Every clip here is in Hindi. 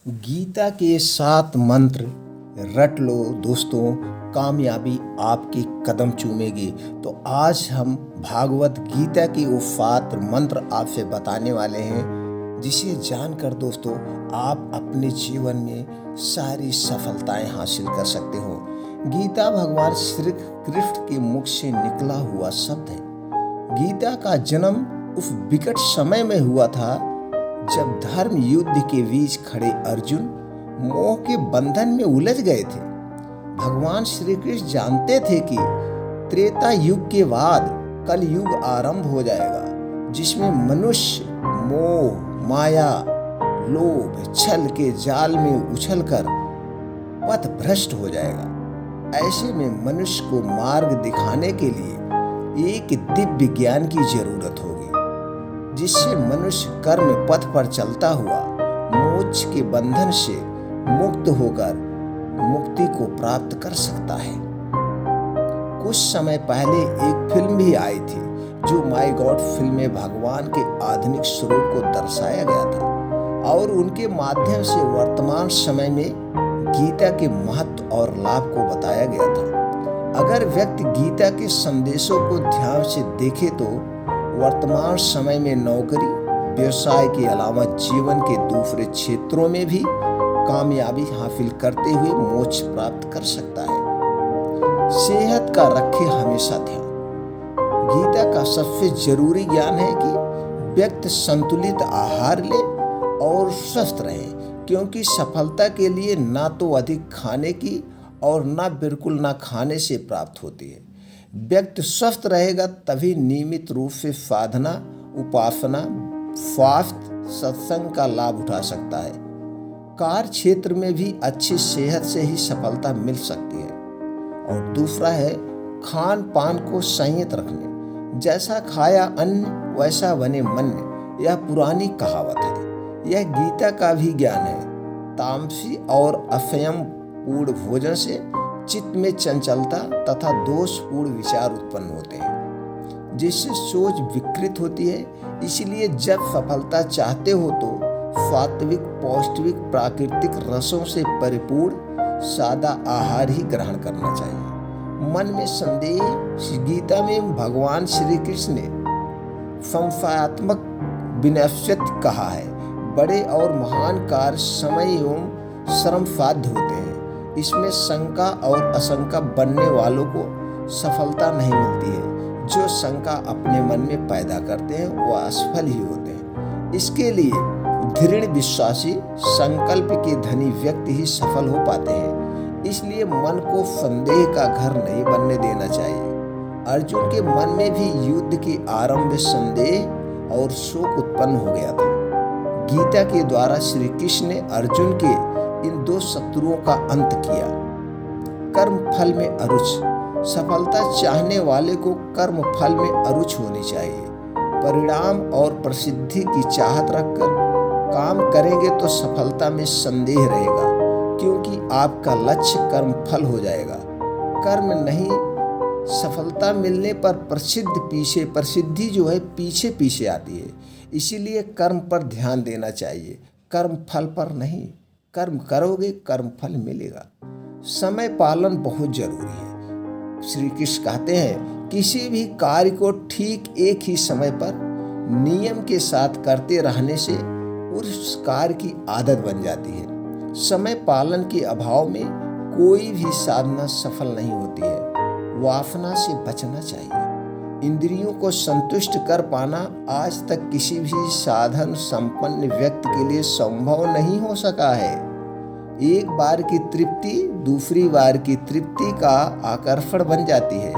गीता के 7 मंत्र रट लो दोस्तों, कामयाबी आपके कदम चूमेगी। तो आज हम भागवत गीता के वो 7 मंत्र आपसे बताने वाले हैं, जिसे जानकर दोस्तों आप अपने जीवन में सारी सफलताएं हासिल कर सकते हो। गीता भगवान श्री कृष्ण के मुख से निकला हुआ शब्द है। गीता का जन्म उस विकट समय में हुआ था जब धर्म युद्ध के बीच खड़े अर्जुन मोह के बंधन में उलझ गए थे। भगवान श्री कृष्ण जानते थे कि त्रेता युग के बाद कल युग आरंभ हो जाएगा, जिसमें मनुष्य मोह, माया, लोभ, छल के जाल में उछलकर पथ भ्रष्ट हो जाएगा। ऐसे में मनुष्य को मार्ग दिखाने के लिए एक दिव्य ज्ञान की जरूरत होगी, जिससे मनुष्य कर्म पथ पर चलता हुआ मोक्ष के बंधन से मुक्त होकर मुक्ति को प्राप्त कर सकता है। कुछ समय पहले एक फिल्म भी आई थी, जो माय गॉड फिल्म में भगवान के आधुनिक स्वरूप को दर्शाया गया था और उनके माध्यम से वर्तमान समय में गीता के महत्व और लाभ को बताया गया था। अगर व्यक्ति गीता के संदेशों को ध्यान से देखे तो वर्तमान समय में नौकरी, व्यवसाय के अलावा जीवन के दूसरे क्षेत्रों में भी कामयाबी हासिल करते हुए मोक्ष प्राप्त कर सकता है। सेहत का रखे हमेशा ध्यान। गीता का सबसे जरूरी ज्ञान है कि व्यक्ति संतुलित आहार ले और स्वस्थ रहे, क्योंकि सफलता के लिए ना तो अधिक खाने की और ना बिल्कुल ना खाने से प्राप्त होती है। व्यक्ति स्वस्थ रहेगा तभी नियमित रूप से साधना, उपासना, स्वास्थ्य, सत्संग का लाभ उठा सकता है। कार्य क्षेत्र में भी अच्छी सेहत से ही सफलता मिल सकती है। और दूसरा है खान पान को संयत रखने। जैसा खाया अन्न वैसा बने मन, यह पुरानी कहावत है। यह गीता का भी ज्ञान है। तामसी और असंयम पूर्ण भोजन से चित्त में चंचलता तथा दोषपूर्ण विचार उत्पन्न होते हैं, जिससे सोच विकृत होती है। इसलिए जब सफलता चाहते हो तो सात्विक, पौष्टिक, प्राकृतिक रसों से परिपूर्ण सादा आहार ही ग्रहण करना चाहिए। मन में संदेह। गीता में भगवान श्री कृष्ण ने संशयात्मक विनश्यत कहा है। बड़े और महान कार्य समय एवं श्रम साध्य होते हैं। इसमें शंका और आशंका बनने वालों को सफलता नहीं मिलती है। जो शंका अपने मन में पैदा करते हैं वह असफल ही होते हैं। इसके लिए दृढ़ विश्वासी, संकल्प के धनी व्यक्ति ही सफल हो पाते हैं। इसलिए मन को संदेह का घर नहीं बनने देना चाहिए। अर्जुन के मन में भी युद्ध के आरंभ में संदेह और शोक उत्पन्न हो गया था। गीता के द्वारा श्री कृष्ण ने अर्जुन के इन 2 शत्रुओं का अंत किया। कर्म फल में अरुचि। सफलता चाहने वाले को कर्म फल में अरुचि होनी चाहिए। परिणाम और प्रसिद्धि की चाहत रखकर काम करेंगे तो सफलता में संदेह रहेगा, क्योंकि आपका लक्ष्य कर्म फल हो जाएगा। कर्म नहीं, सफलता मिलने पर प्रसिद्धि जो है पीछे पीछे आती है। इसीलिए कर्म पर ध्यान देना चाहिए, कर्म फल पर नहीं। कर्म करोगे, कर्म फल मिलेगा। समय पालन बहुत जरूरी है। श्री कृष्ण कहते हैं, किसी भी कार्य को ठीक एक ही समय पर नियम के साथ करते रहने से उस कार्य की आदत बन जाती है। समय पालन के अभाव में कोई भी साधना सफल नहीं होती है। वासना से बचना चाहिए। इंद्रियों को संतुष्ट कर पाना आज तक किसी भी साधन संपन्न व्यक्ति के लिए संभव नहीं हो सका है। एक बार की तृप्ति दूसरी बार की तृप्ति का आकर्षण बन जाती है।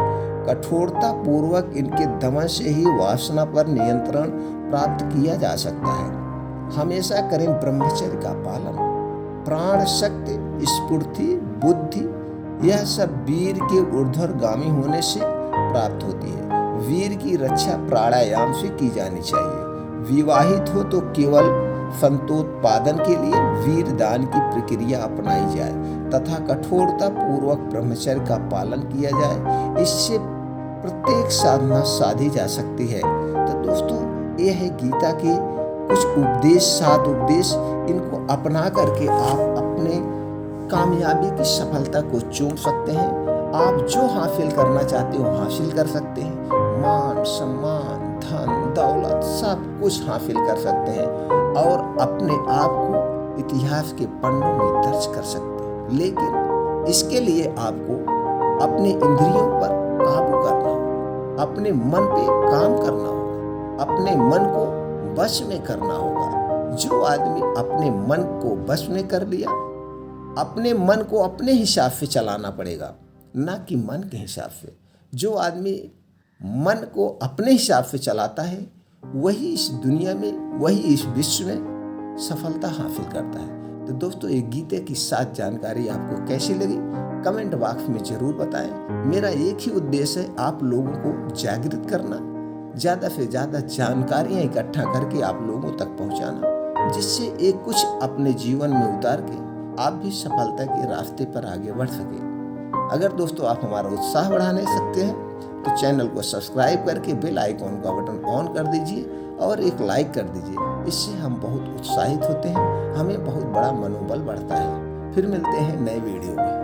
कठोरता पूर्वक इनके दमन से ही वासना पर नियंत्रण प्राप्त किया जा सकता है। हमेशा करें ब्रह्मचर्य का पालन। प्राण शक्ति, स्फूर्ति, बुद्धि, यह सब वीर के ऊर्ध्वगामी होने से प्राप्त होती है। वीर की रक्षा प्राणायाम से की जानी चाहिए। विवाहित हो तो केवल संतोत्पादन के लिए वीर दान की प्रक्रिया अपनाई जाए तथा कठोरता पूर्वक ब्रह्मचर्य का पालन किया जाए। इससे प्रत्येक साधना साधी जा सकती है। तो दोस्तों, यह है गीता के कुछ उपदेश, 7 उपदेश। इनको अपना करके आप अपने कामयाबी की सफलता को चूम सकते हैं। आप जो हासिल करना चाहते हो हासिल कर सकते हैं। मान सम्मान धन दौलत सब कुछ हासिल कर सकते हैं और अपने आप को इतिहास के पन्नों में दर्ज कर सकते हैं। लेकिन इसके लिए आपको अपने इंद्रियों पर काबू करना होगा, अपने मन पे काम करना होगा, अपने मन को वश में करना होगा। जो आदमी अपने मन को वश में कर लिया, अपने मन को अपने हिसाब से चलाना पड़ेगा, ना कि मन के हिसाब से। जो आदमी मन को अपने हिसाब से चलाता है वही इस दुनिया में, वही इस विश्व में सफलता हासिल करता है। तो दोस्तों, ये गीता की 7 जानकारी आपको कैसी लगी कमेंट बॉक्स में जरूर बताएं। मेरा एक ही उद्देश्य है आप लोगों को जागृत करना, ज़्यादा से ज़्यादा जानकारियाँ इकट्ठा करके आप लोगों तक पहुँचाना, जिससे एक कुछ अपने जीवन में उतार के आप भी सफलता के रास्ते पर आगे बढ़ सके। अगर दोस्तों आप हमारा उत्साह बढ़ाने सकते हैं तो चैनल को सब्सक्राइब करके बेल आइकॉन का बटन ऑन कर दीजिए और एक लाइक कर दीजिए। इससे हम बहुत उत्साहित होते हैं, हमें बहुत बड़ा मनोबल बढ़ता है। फिर मिलते हैं नए वीडियो में।